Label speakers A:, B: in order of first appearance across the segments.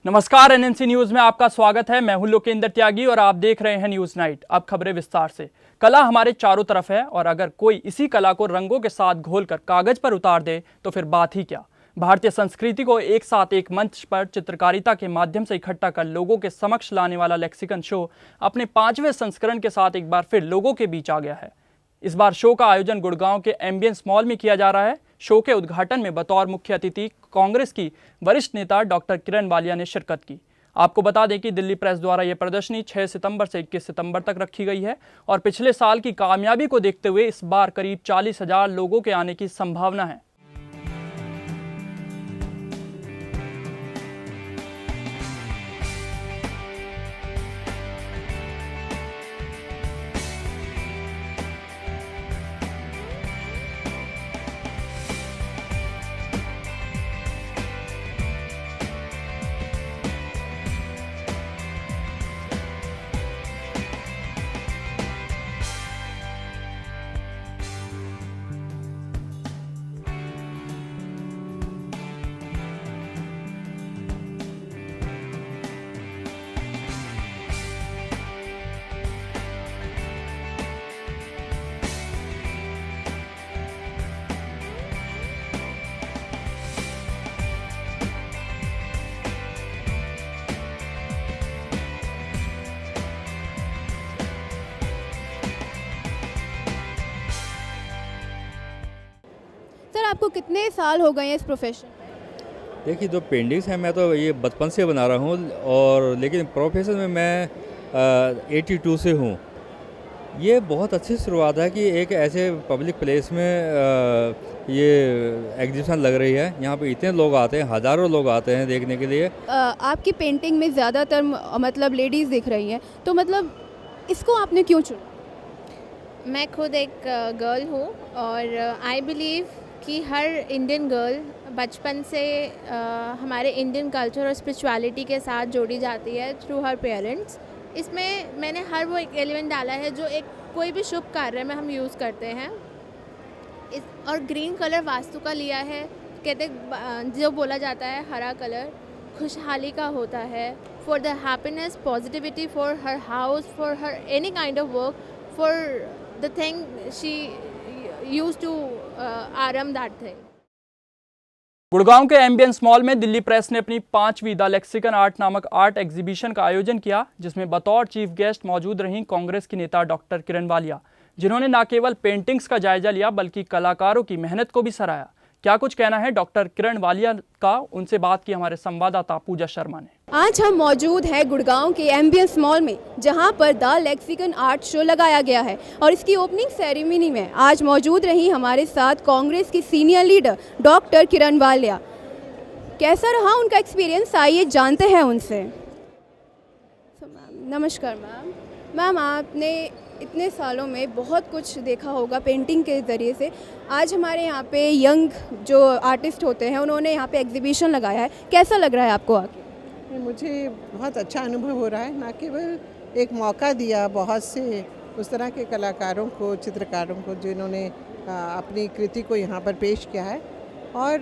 A: नमस्कार, NNC news में आपका स्वागत है। मैं हूं लोकेंद्र त्यागी और आप देख रहे हैं न्यूज नाइट। अब खबरें विस्तार से। कला हमारे चारों तरफ है और अगर कोई इसी कला को रंगों के साथ घोलकर कागज पर उतार दे तो फिर बात ही क्या। भारतीय संस्कृति को एक साथ एक मंच पर चित्रकारिता के माध्यम से इकट्ठा कर लोगों के समक्ष लाने वाला लेक्सिकन शो अपने 5वें संस्करण के साथ एक बार फिर लोगों के बीच आ गया है। इस बार शो का आयोजन गुड़गांव के एम्बियंस मॉल में किया जा रहा है। शो के उद्घाटन में बतौर मुख्य अतिथि कांग्रेस की वरिष्ठ नेता डॉक्टर किरण वालिया ने शिरकत की। आपको बता दें कि दिल्ली प्रेस द्वारा यह प्रदर्शनी 6 सितंबर से 21 सितंबर तक रखी गई है और पिछले साल की कामयाबी को देखते हुए इस बार करीब 40,000 लोगों के आने की संभावना है।
B: सर, आपको कितने साल हो गए हैं इस प्रोफेशन में?
C: देखिए, जो पेंटिंग्स हैं मैं तो ये बचपन से बना रहा हूँ और लेकिन प्रोफेशन में मैं 82 से हूँ। ये बहुत अच्छी शुरुआत है कि एक ऐसे पब्लिक प्लेस में ये एग्जीबिशन लग रही है। यहाँ पे इतने लोग आते हैं, हज़ारों लोग आते हैं देखने के लिए।
B: आपकी पेंटिंग में ज़्यादातर मतलब लेडीज़ दिख रही हैं, तो मतलब इसको आपने क्यों चुना?
D: मैं खुद एक गर्ल हूँ और आई बिलीव कि हर इंडियन गर्ल बचपन से हमारे इंडियन कल्चर और स्पिरिचुअलिटी के साथ जोड़ी जाती है थ्रू हर पेरेंट्स। इसमें मैंने हर वो एक एलिमेंट डाला है जो एक कोई भी शुभ कार्य में हम यूज़ करते हैं। और ग्रीन कलर वास्तु का लिया है। कहते जो बोला जाता है हरा कलर खुशहाली का होता है, for the happiness, positivity, for हर हाउस, फॉर हर any kind of work, for the thing she used to arm that thing.
A: Gurgaon के एम्बियंस मॉल में दिल्ली प्रेस ने अपनी 5वीं द लेक्सिकन आर्ट नामक आर्ट एग्जीबिशन का आयोजन किया, जिसमें बतौर चीफ गेस्ट मौजूद रहीं कांग्रेस की नेता डॉक्टर किरण वालिया, जिन्होंने न केवल पेंटिंग्स का जायजा लिया बल्कि कलाकारों की मेहनत को भी सराहा। क्या कुछ कहना है डॉक्टर किरण वालिया का, उनसे बात की हमारे संवाददाता पूजा शर्मा ने।
B: आज हम मौजूद हैं गुड़गांव के एम्बियंस मॉल में, जहां पर द लेक्सिकन आर्ट शो लगाया गया है और इसकी ओपनिंग सेरेमनी में आज मौजूद रही हमारे साथ कांग्रेस की सीनियर लीडर डॉक्टर किरण वालिया। कैसा रहा उनका एक्सपीरियंस, आइए जानते हैं उनसे। नमस्कार मैम। मैम, आपने इतने सालों में बहुत कुछ देखा होगा पेंटिंग के ज़रिए से। आज हमारे यहाँ पे यंग जो आर्टिस्ट होते हैं उन्होंने यहाँ पे एग्जीबिशन लगाया है, कैसा लग रहा है आपको आके?
E: मुझे बहुत अच्छा अनुभव हो रहा है। ना केवल एक मौका दिया बहुत से उस तरह के कलाकारों को, चित्रकारों को, जिन्होंने अपनी कृति को यहाँ पर पेश किया है, और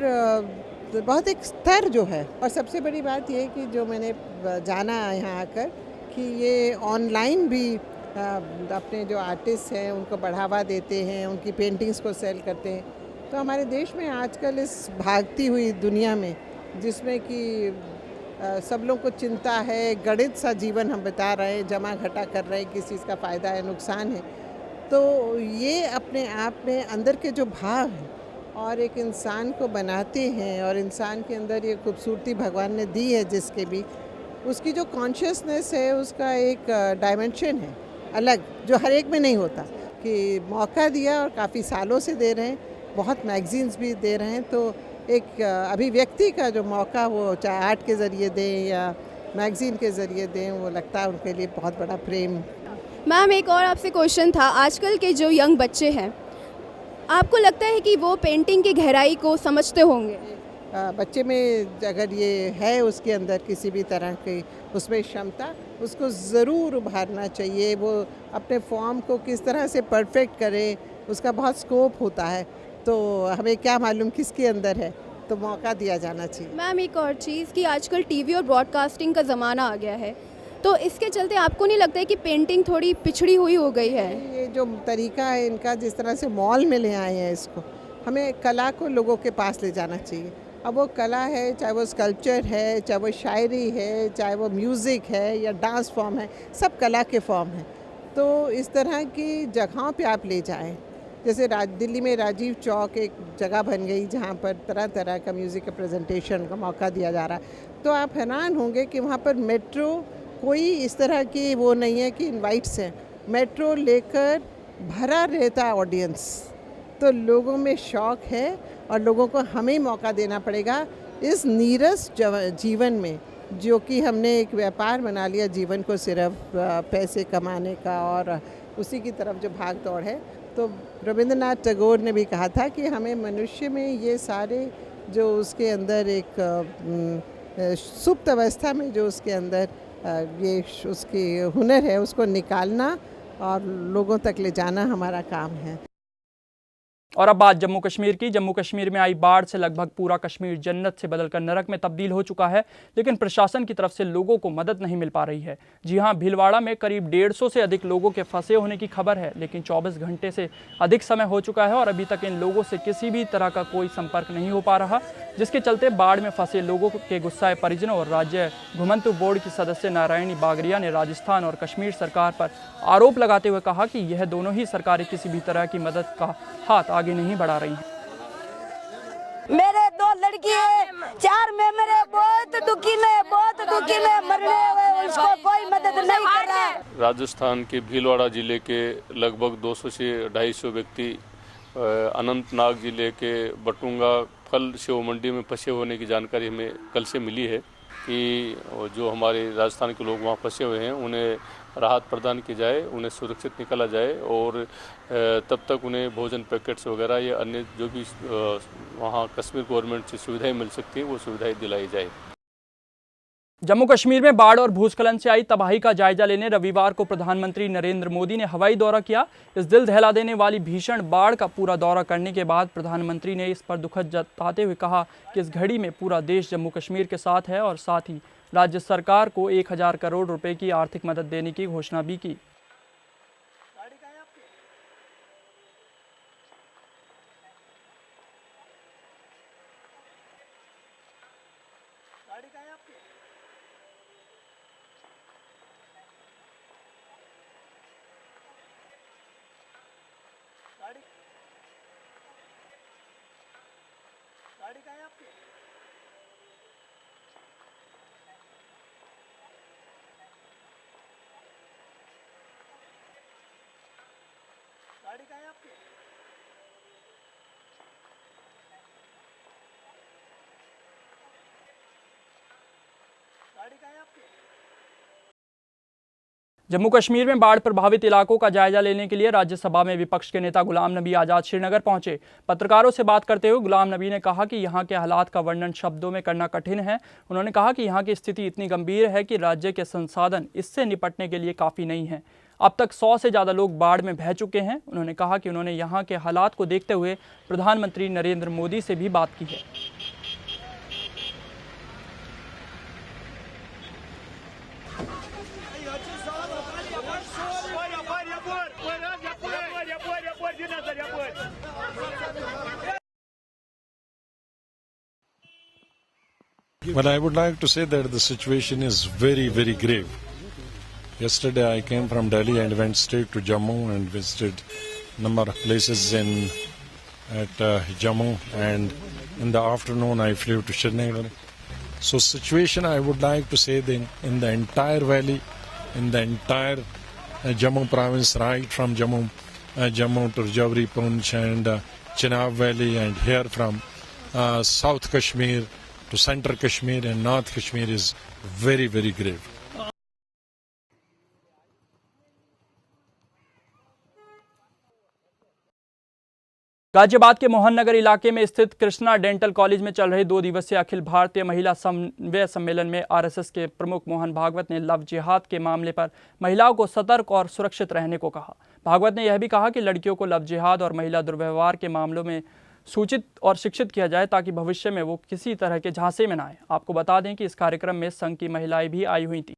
E: बहुत एक स्तर जो है। और सबसे बड़ी बात ये कि जो मैंने जाना यहाँ आकर कि ये ऑनलाइन भी अपने जो आर्टिस्ट हैं उनको बढ़ावा देते हैं, उनकी पेंटिंग्स को सेल करते हैं। तो हमारे देश में आजकल इस भागती हुई दुनिया में, जिसमें कि सब लोग को चिंता है, गणित सा जीवन हम बिता रहे हैं, जमा घटा कर रहे हैं, किस चीज़ का फ़ायदा है, नुकसान है, तो ये अपने आप में अंदर के जो भाव हैं और एक इंसान को बनाते हैं, और इंसान के अंदर ये खूबसूरती भगवान ने दी है जिसके भी, उसकी जो कॉन्शियसनेस है उसका एक डायमेंशन है अलग, जो हर एक में नहीं होता। कि मौका दिया और काफ़ी सालों से दे रहे हैं, बहुत मैगजीन्स भी दे रहे हैं, तो एक अभिव्यक्ति का जो मौका वो चाहे आर्ट के ज़रिए दें या मैगज़ीन के ज़रिए दें, वो लगता है उनके लिए बहुत बड़ा प्रेम।
B: मैम, एक और आपसे क्वेश्चन था। आजकल के जो यंग बच्चे हैं, आपको लगता है कि वो पेंटिंग की गहराई को समझते होंगे?
E: बच्चे में अगर ये है उसके अंदर किसी भी तरह की उसमें क्षमता, उसको ज़रूर उभारना चाहिए। वो अपने फॉर्म को किस तरह से परफेक्ट करे, उसका बहुत स्कोप होता है। तो हमें क्या मालूम किसके अंदर है, तो मौका दिया जाना चाहिए।
B: मैम एक और चीज़ कि आजकल टीवी और ब्रॉडकास्टिंग का ज़माना आ गया है, तो इसके चलते आपको नहीं लगता है कि पेंटिंग थोड़ी पिछड़ी हुई हो गई है?
E: ये जो तरीका है इनका, जिस तरह से मॉल में ले आए हैं इसको, हमें कला को लोगों के पास ले जाना चाहिए। अब वो कला है, चाहे वो स्कल्पचर है, चाहे वो शायरी है, चाहे वो म्यूज़िक है या डांस फॉर्म है, सब कला के फॉर्म हैं। तो इस तरह की जगहों पे आप ले जाएं। जैसे दिल्ली में राजीव चौक एक जगह बन गई जहाँ पर तरह तरह का म्यूज़िक का प्रेजेंटेशन का मौका दिया जा रहा है। तो आप हैरान होंगे कि वहाँ पर मेट्रो कोई इस तरह की वो नहीं है कि इनवाइट्स हैं, मेट्रो लेकर भरा रहता ऑडियंस। तो लोगों में शौक़ है और लोगों को हमें ही मौका देना पड़ेगा इस नीरस जीवन में, जो कि हमने एक व्यापार बना लिया जीवन को, सिर्फ पैसे कमाने का और उसी की तरफ जो भाग दौड़ है। तो रविंद्रनाथ टैगोर ने भी कहा था कि हमें मनुष्य में ये सारे जो उसके अंदर एक सुप्त अवस्था में जो उसके अंदर ये उसकी हुनर है उसको निकालना और लोगों तक ले जाना हमारा काम है।
A: और अब बात जम्मू कश्मीर की। जम्मू कश्मीर में आई बाढ़ से लगभग पूरा कश्मीर जन्नत से बदलकर नरक में तब्दील हो चुका है, लेकिन प्रशासन की तरफ से लोगों को मदद नहीं मिल पा रही है। जी हां, भीलवाड़ा में करीब 150 से अधिक लोगों के फंसे होने की खबर है, लेकिन 24 घंटे से अधिक समय हो चुका है और अभी तक इन लोगों से किसी भी तरह का कोई संपर्क नहीं हो पा रहा, जिसके चलते बाढ़ में फंसे लोगों के गुस्साए परिजनों और राज्य घुमंतु बोर्ड की सदस्य नारायणी बागरिया ने राजस्थान और कश्मीर सरकार पर आरोप लगाते हुए कहा कि यह दोनों ही सरकारें किसी भी तरह की मदद का हाथ आगे नहीं बढ़ा रही हैं।
F: मेरे 2 लड़की है, 4 में मेरे बहुत दुखी में मरने हुए, उसको कोई मदद नहीं कर रहा है।
G: राजस्थान के भीलवाड़ा जिले के लगभग 200 से 250 व्यक्ति अनंतनाग जिले के बटुंगा फल शिव मंडी में फंसे होने की जानकारी हमें कल से मिली है कि जो हमारे राजस्थान के लोग वहाँ फंसे हुए हैं उन्हें राहत प्रदान की जाए, उन्हें सुरक्षित निकाला जाए और तब तक उन्हें भोजन पैकेट्स वगैरह या अन्य जो भी वहाँ कश्मीर गवर्नमेंट से सुविधाएं मिल सकती हैं वो सुविधाएं दिलाई जाए।
A: जम्मू कश्मीर में बाढ़ और भूस्खलन से आई तबाही का जायजा लेने रविवार को प्रधानमंत्री नरेंद्र मोदी ने हवाई दौरा किया। इस दिल दहला देने वाली भीषण बाढ़ का पूरा दौरा करने के बाद प्रधानमंत्री ने इस पर दुख जताते हुए कहा कि इस घड़ी में पूरा देश जम्मू कश्मीर के साथ है और साथ ही राज्य सरकार को 1000 करोड़ रुपए की आर्थिक मदद देने की घोषणा भी की। जम्मू कश्मीर में बाढ़ प्रभावित इलाकों का जायजा लेने के लिए राज्यसभा में विपक्ष के नेता गुलाम नबी आज़ाद श्रीनगर पहुंचे। पत्रकारों से बात करते हुए गुलाम नबी ने कहा कि यहां के हालात का वर्णन शब्दों में करना कठिन है। उन्होंने कहा कि यहां की स्थिति इतनी गंभीर है कि राज्य के संसाधन इससे निपटने के लिए काफ़ी नहीं हैं। अब तक 100 से ज़्यादा लोग बाढ़ में बह चुके हैं। उन्होंने कहा कि उन्होंने यहाँ के हालात को देखते हुए प्रधानमंत्री नरेंद्र मोदी से भी बात की है।
H: Well, I would like to say that the situation is very, very grave. Yesterday I came from Delhi and went straight to Jammu and visited a number of places at Jammu, and in the afternoon I flew to Srinagar. So situation I would like to say that in the entire valley, in the entire Jammu province, right from Jammu to Rajouri, Poonch and Chenab Valley, and here from South Kashmir to Central Kashmir and North Kashmir is very, very grave.
A: Ghaziabad के मोहन नगर इलाके में स्थित Krishna dental college में चल रहे 2 दिवसीय अखिल भारतीय महिला समन्वय सम्मेलन में आरएसएस के प्रमुख मोहन भागवत ने लव जिहाद के मामले पर महिलाओं को सतर्क और सुरक्षित रहने को कहा। भागवत ने यह भी कहा कि लड़कियों को लव जिहाद और महिला दुर्व्यवहार के मामलों में सूचित और शिक्षित किया जाए ताकि भविष्य में वो किसी तरह के झांसे में ना आए। आपको बता दें कि इस कार्यक्रम में संघ की महिलाएं भी आई हुई थी।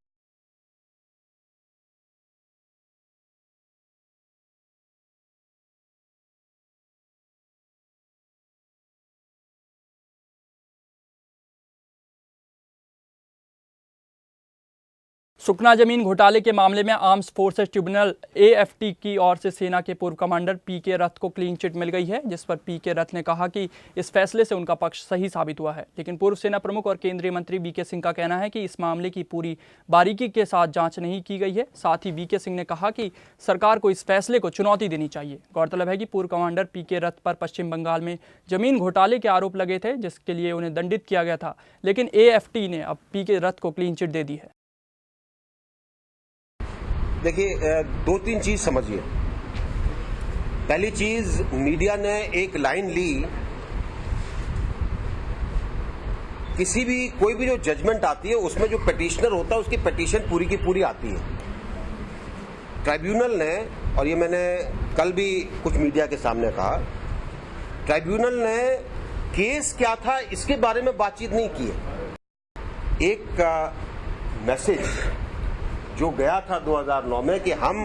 A: सुकना जमीन घोटाले के मामले में आर्म्स फोर्सेस ट्रिब्यूनल AFT की ओर से सेना के पूर्व कमांडर PK रथ को क्लीन चिट मिल गई है, जिस पर PK रथ ने कहा कि इस फैसले से उनका पक्ष सही साबित हुआ है। लेकिन पूर्व सेना प्रमुख और केंद्रीय मंत्री VK सिंह का कहना है कि इस मामले की पूरी बारीकी के साथ जांच नहीं की गई है। साथ ही VK सिंह ने कहा कि सरकार को इस फैसले को चुनौती देनी चाहिए। गौरतलब है कि पूर्व कमांडर PK रथ पर पश्चिम बंगाल में जमीन घोटाले के आरोप लगे थे, जिसके लिए उन्हें दंडित किया गया था, लेकिन AFT ने अब PK रथ को क्लीन चिट दे दी है।
I: देखिए, दो तीन चीज समझिए। पहली चीज, मीडिया ने एक लाइन ली, किसी भी कोई भी जो जजमेंट आती है उसमें जो पिटिशनर होता है उसकी पिटीशन पूरी की पूरी आती है। ट्राइब्यूनल ने, और ये मैंने कल भी कुछ मीडिया के सामने कहा, ट्राइब्यूनल ने केस क्या था इसके बारे में बातचीत नहीं की है। एक मैसेज जो गया था 2009 में कि हम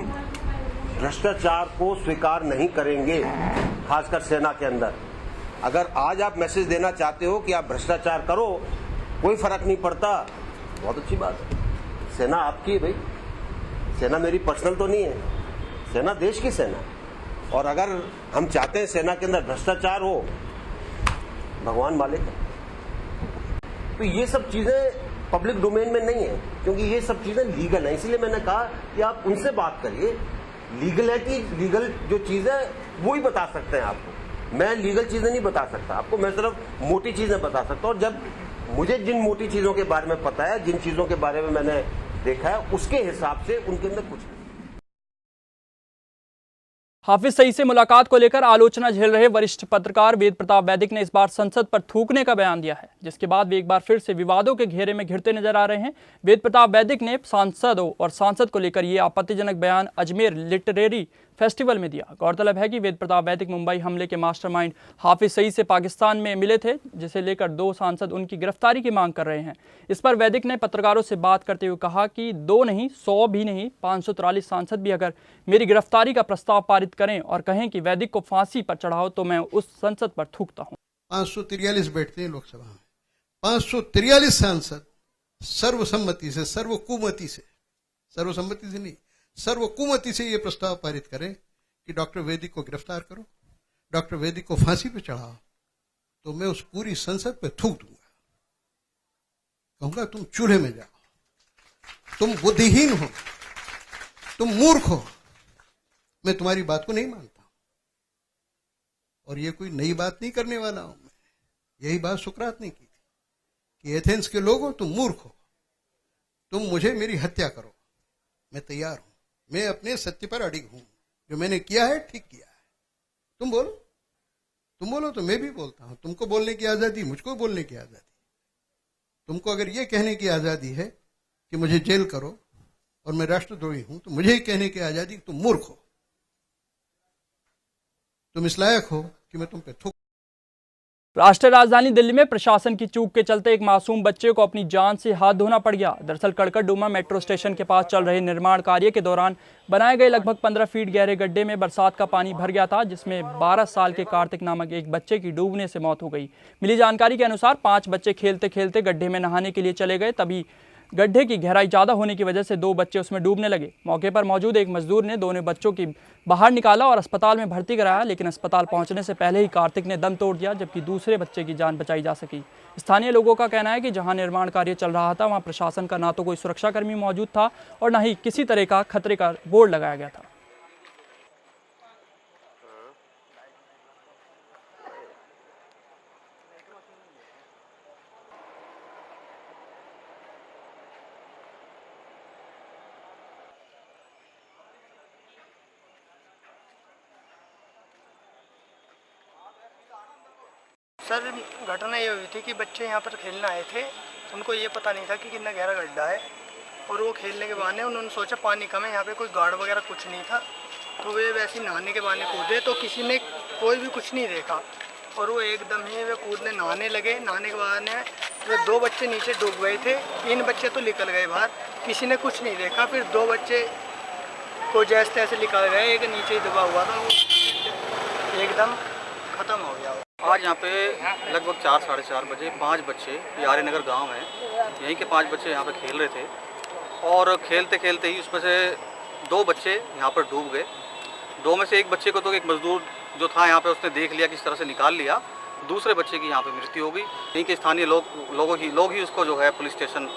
I: भ्रष्टाचार को स्वीकार नहीं करेंगे, खासकर सेना के अंदर। अगर आज आप मैसेज देना चाहते हो कि आप भ्रष्टाचार करो, कोई फर्क नहीं पड़ता, बहुत अच्छी बात है। सेना आपकी है भाई, सेना मेरी पर्सनल तो नहीं है, सेना देश की सेना है। और अगर हम चाहते हैं सेना के अंदर भ्रष्टाचार हो, भगवान मालिक है। तो ये सब चीजें पब्लिक डोमेन में नहीं है, क्योंकि ये सब चीजें लीगल है। इसलिए मैंने कहा कि आप उनसे बात करिए। लीगल जो चीजें वो ही बता सकते हैं आपको। मैं लीगल चीजें नहीं बता सकता आपको, मैं सिर्फ मोटी चीजें बता सकता हूँ। और जब मुझे जिन मोटी चीजों के बारे में पता है, जिन चीजों के बारे में मैंने देखा है, उसके हिसाब से उनके अंदर कुछ नहीं।
A: हाफिज सईद से मुलाकात को लेकर आलोचना झेल रहे वरिष्ठ पत्रकार वेद प्रताप वैदिक ने इस बार संसद पर थूकने का बयान दिया है, जिसके बाद वे एक बार फिर से विवादों के घेरे में घिरते नजर आ रहे हैं। वेद प्रताप वैदिक ने सांसदों और सांसद को लेकर ये आपत्तिजनक बयान अजमेर लिटरेरी फेस्टिवल में दिया। गौरतलब है कि वेद प्रताप वैदिक मुंबई हमले के मास्टरमाइंड हाफिज सईद से पाकिस्तान में मिले थे, जिसे लेकर 2 सांसद उनकी गिरफ्तारी की मांग कर रहे हैं। इस पर वैदिक ने पत्रकारों से बात करते हुए कहा कि 2 नहीं, 100 भी नहीं, 543 सांसद भी अगर मेरी गिरफ्तारी का प्रस्ताव पारित करें और कहें कि वैदिक को फांसी पर चढ़ाओ तो मैं उस संसद पर थूकता हूं।
J: 543 बैठते हैं लोकसभा में, 543 सांसद सर्वसम्मति से, सर्वकुमति से, सर्वसम्मति से नहीं, सर्वकुमति से ये प्रस्ताव पारित करें कि डॉक्टर वैदिक को गिरफ्तार करो, डॉक्टर वैदिक को फांसी पे चढ़ाओ, तो मैं उस पूरी संसद पे थूक दूंगा। कहूंगा तुम चूल्हे में जाओ, तुम बुद्धिहीन हो, तुम मूर्ख हो, मैं तुम्हारी बात को नहीं मानता। और ये कोई नई बात नहीं करने वाला हूं मैं, यही बात सुकरात ने की थी कि एथेंस के लोगों तुम मूर्ख हो, तुम मुझे मेरी हत्या करो, मैं तैयार हूं, मैं अपने सत्य पर अडिग हूं, जो मैंने किया है ठीक किया है। तुम बोलो तो मैं भी बोलता हूं। तुमको बोलने की आजादी, मुझको बोलने की आजादी। तुमको अगर ये कहने की आजादी है कि मुझे जेल करो और मैं राष्ट्रद्रोही हूं, तो मुझे ही कहने की आजादी कि तुम मूर्ख हो, तुम इस लायक हो कि मैं तुम पे थूक।
A: राष्ट्रीय राजधानी दिल्ली में प्रशासन की चूक के चलते एक मासूम बच्चे को अपनी जान से हाथ धोना पड़ गया। दरअसल कड़कड़डूमा मेट्रो स्टेशन के पास चल रहे निर्माण कार्य के दौरान बनाए गए लगभग 15 फीट गहरे गड्ढे में बरसात का पानी भर गया था, जिसमें 12 साल के कार्तिक नामक एक बच्चे की डूबने से मौत हो गई। मिली जानकारी के अनुसार 5 बच्चे खेलते खेलते गड्ढे में नहाने के लिए चले गए, तभी गड्ढे की गहराई ज़्यादा होने की वजह से 2 बच्चे उसमें डूबने लगे। मौके पर मौजूद एक मजदूर ने दोनों बच्चों की बाहर निकाला और अस्पताल में भर्ती कराया, लेकिन अस्पताल पहुंचने से पहले ही कार्तिक ने दम तोड़ दिया, जबकि दूसरे बच्चे की जान बचाई जा सकी। स्थानीय लोगों का कहना है कि जहां निर्माण कार्य चल रहा था वहां प्रशासन का ना तो कोई सुरक्षाकर्मी मौजूद था और न ही किसी तरह का खतरे का बोर्ड लगाया गया था।
K: सर, घटना ये हुई थी कि बच्चे यहाँ पर खेलने आए थे, उनको ये पता नहीं था कि कितना गहरा गड्ढा है, और वो खेलने के बहाने उन्होंने सोचा पानी कम है, यहाँ पे कोई गार्ड वगैरह कुछ नहीं था, तो वे वैसे नहाने के बहाने कूदे, तो किसी ने कोई भी कुछ नहीं देखा। और वो एकदम ही वे कूदने नहाने लगे। नहाने के बाद में वे 2 बच्चे नीचे डूब गए थे, 3 बच्चे तो निकल गए बाहर, किसी ने कुछ नहीं देखा। फिर 2 बच्चे को जैसे तैसे निकाल गए, एक नीचे ही दबा हुआ था, वो एकदम ख़त्म हो गया।
L: आज यहाँ पे लगभग 4 साढ़े 4 बजे 5 बच्चे, ये आर्यनगर गांव है, यहीं के 5 बच्चे यहाँ पे खेल रहे थे और खेलते खेलते ही उसमें से 2 बच्चे यहाँ पर डूब गए। 2 में से एक बच्चे को तो एक मजदूर जो था यहाँ पे उसने देख लिया, किस तरह से निकाल लिया। दूसरे बच्चे की यहाँ पे मृत्यु हो गई। यहीं के स्थानीय लोग ही उसको जो है पुलिस स्टेशन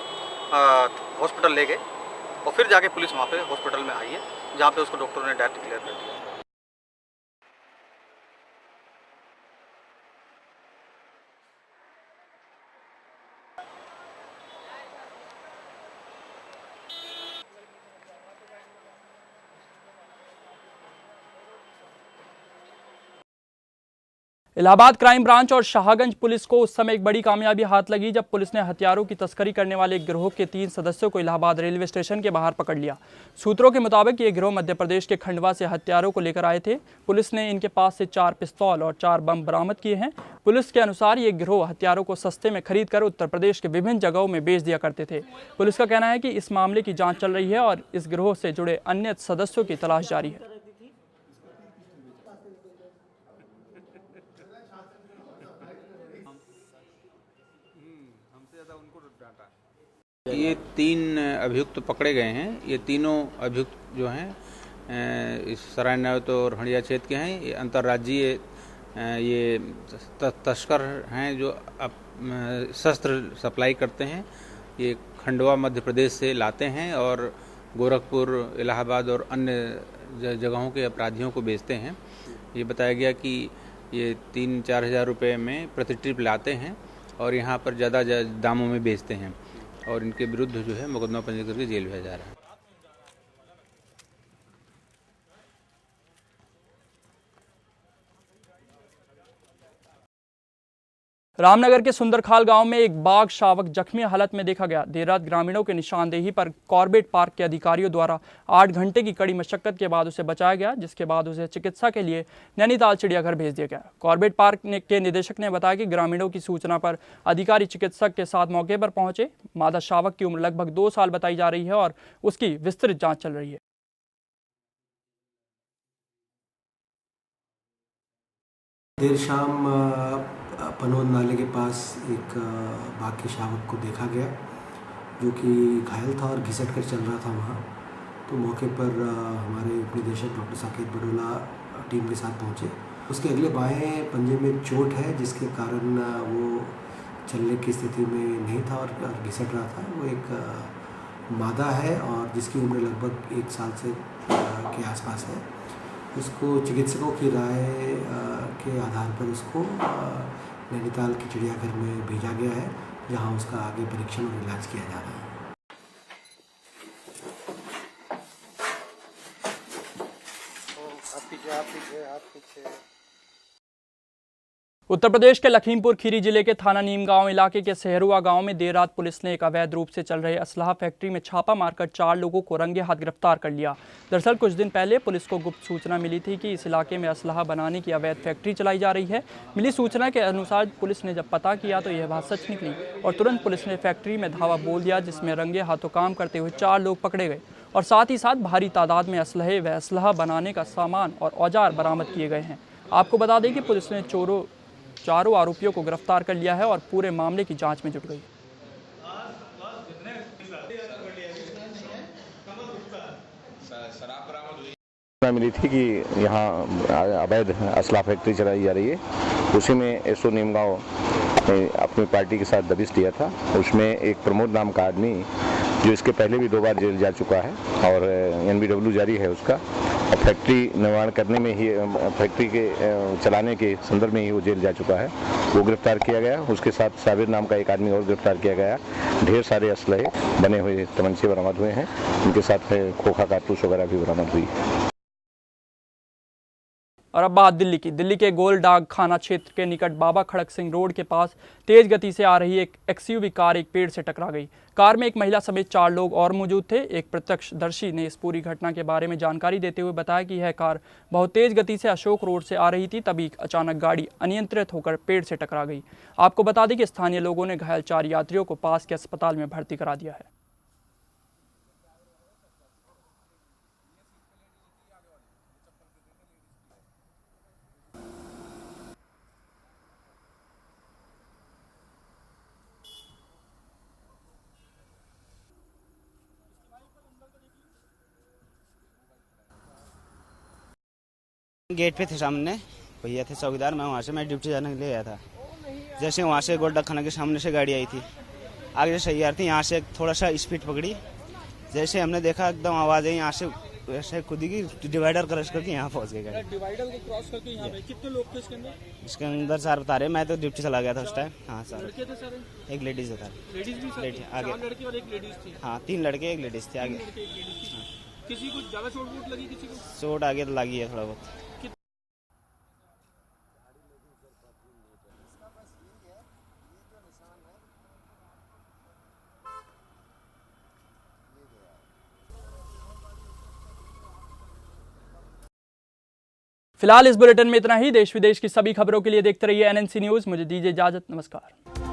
L: हॉस्पिटल ले गए और फिर जाके पुलिस वहाँ पे हॉस्पिटल में आई है, जहाँ पे उसको डॉक्टरों ने डेथ डिक्लेयर कर दिया।
A: इलाहाबाद क्राइम ब्रांच और शाहगंज पुलिस को उस समय एक बड़ी कामयाबी हाथ लगी जब पुलिस ने हथियारों की तस्करी करने वाले एक गिरोह के 3 सदस्यों को इलाहाबाद रेलवे स्टेशन के बाहर पकड़ लिया। सूत्रों के मुताबिक ये गिरोह मध्य प्रदेश के खंडवा से हथियारों को लेकर आए थे। पुलिस ने इनके पास से 4 पिस्तौल और 4 बम बरामद किए हैं। पुलिस के अनुसार ये गिरोह हथियारों को सस्ते में खरीद कर उत्तर प्रदेश के विभिन्न जगहों में बेच दिया करते थे। पुलिस का कहना है कि इस मामले की जाँच चल रही है और इस गिरोह से जुड़े अन्य सदस्यों की तलाश जारी है।
M: ये 3 अभियुक्त पकड़े गए हैं। ये तीनों अभियुक्त जो हैं इस सराय नौत और हंडिया क्षेत्र के हैं। ये अंतर्राज्यीय ये तस्कर हैं जो शस्त्र सप्लाई करते हैं। ये खंडवा मध्य प्रदेश से लाते हैं और गोरखपुर, इलाहाबाद और अन्य जगहों के अपराधियों को बेचते हैं। ये बताया गया कि ये 3-4 हज़ार रुपये में प्रति ट्रिप लाते हैं और यहाँ पर ज़्यादा दामों में बेचते हैं और इनके विरुद्ध जो है मुकदमा पंजीकृत करके जेल भेजा जा रहा है।
A: रामनगर के सुंदरखाल गांव में एक बाघ शावक जख्मी हालत में देखा गया। देर रात ग्रामीणों के निशानदेही पर कॉर्बेट पार्क के अधिकारियों द्वारा 8 घंटे की कड़ी मशक्कत के बाद उसे बचाया गया, जिसके बाद उसे चिकित्सा के लिए नैनीताल चिड़ियाघर भेज दिया गया। कॉर्बेट पार्क के निदेशक ने बताया कि ग्रामीणों की सूचना पर अधिकारी चिकित्सक के साथ मौके पर पहुंचे। मादा शावक की उम्र लगभग 2 साल बताई जा रही है और उसकी विस्तृत जाँच चल रही है।
N: देर शाम पनोद नाले के पास एक बाघ के शावक को देखा गया जो कि घायल था और घिसट कर चल रहा था वहाँ। तो मौके पर हमारे उप निदेशक डॉक्टर साकेत बडोला टीम के साथ पहुँचे। उसके अगले बाएं पंजे में चोट है जिसके कारण वो चलने की स्थिति में नहीं था और घिसट रहा था। वो एक मादा है और जिसकी उम्र लगभग 1 साल से के आसपास है। उसको चिकित्सकों की राय के आधार पर उसको नैनीताल के चिड़ियाघर में भेजा गया है, जहां उसका आगे परीक्षण और इलाज किया जा रहा है।
A: उत्तर प्रदेश के लखीमपुर खीरी जिले के थाना नीमगांव इलाके के सहरुआ गांव में देर रात पुलिस ने एक अवैध रूप से चल रहे असलाह फैक्ट्री में छापा मारकर 4 लोगों को रंगे हाथ गिरफ्तार कर लिया। दरअसल कुछ दिन पहले पुलिस को गुप्त सूचना मिली थी कि इस इलाके में असलाह बनाने की अवैध फैक्ट्री चलाई जा रही है। मिली सूचना के अनुसार पुलिस ने जब पता किया तो यह बात सच निकली और तुरंत पुलिस ने फैक्ट्री में धावा बोल दिया, जिसमें रंगे हाथों काम करते हुए 4 लोग पकड़े गए और साथ ही साथ भारी तादाद में असलहे व असलाह बनाने का सामान और औजार बरामद किए गए हैं। आपको बता दें कि पुलिस ने चारों आरोपियों को गिरफ्तार कर लिया है और पूरे मामले की जांच में जुट गई।
O: मिली थी कि यहाँ अवैध असला फैक्ट्री चलाई जा रही है। उसी में एसओ नीमगांव ने अपनी पार्टी के साथ दबिश दिया था। उसमें एक प्रमोद नाम का आदमी जो इसके पहले भी 2 बार जेल जा चुका है और NBW जारी है उसका, और फैक्ट्री निर्माण करने में ही, फैक्ट्री के चलाने के संदर्भ में ही वो जेल जा चुका है। वो गिरफ्तार किया गया। उसके साथ साबिर नाम का एक आदमी और गिरफ्तार किया गया। ढेर सारे असलहे बने हुए तमंचे बरामद हुए हैं। उनके साथ खोखा कारतूस वगैरह भी बरामद हुई है।
A: और अब बात दिल्ली की। दिल्ली के गोल डाग खाना क्षेत्र के निकट बाबा खड़क सिंह रोड के पास तेज गति से आ रही एक एक्सयूवी कार एक पेड़ से टकरा गई। कार में एक महिला समेत 4 लोग और मौजूद थे। एक प्रत्यक्षदर्शी ने इस पूरी घटना के बारे में जानकारी देते हुए बताया कि यह कार बहुत तेज गति से अशोक रोड से आ रही थी, तभी अचानक गाड़ी अनियंत्रित होकर पेड़ से टकरा गई। आपको बता दें कि स्थानीय लोगों ने घायल 4 यात्रियों को पास के अस्पताल में भर्ती करा दिया है।
P: गेट पे थे सामने भैया थे चौकीदार, मैं ड्यूटी जाने के लिए गया था। जैसे वहाँ से गोल डाक खाना के सामने से गाड़ी आई थी, आगे से सैयार थी, यहाँ से थोड़ा सा स्पीड पकड़ी। जैसे हमने देखा एकदम आवाज़ आई, यहाँ से वैसे खुद ही डिवाइडर क्रॉस करके यहाँ पहुँच गए।
Q: डिवाइडर को क्रॉस करके यहाँ पे कितने लोग थे इसके अंदर?
P: इसके अंदर 4 बता रहे, मैं तो ड्यूटी चला गया था उस टाइम। हाँ सर,
Q: लड़के थे सारे?
P: एक लेडीज था।
Q: लेडीज भी
P: आगे
Q: 4 लड़के और एक लेडीज थी?
P: हाँ 3 लड़के 1 लेडीज थे आगे।
Q: किसी को ज्यादा चोट वोट लगी? किसी को
P: चोट आगे लगी है थोड़ा बहुत।
A: फिलहाल इस बुलेटिन में इतना ही। देश विदेश की सभी खबरों के लिए देखते रहिए NNC न्यूज़। मुझे दीजिए इजाजत। नमस्कार।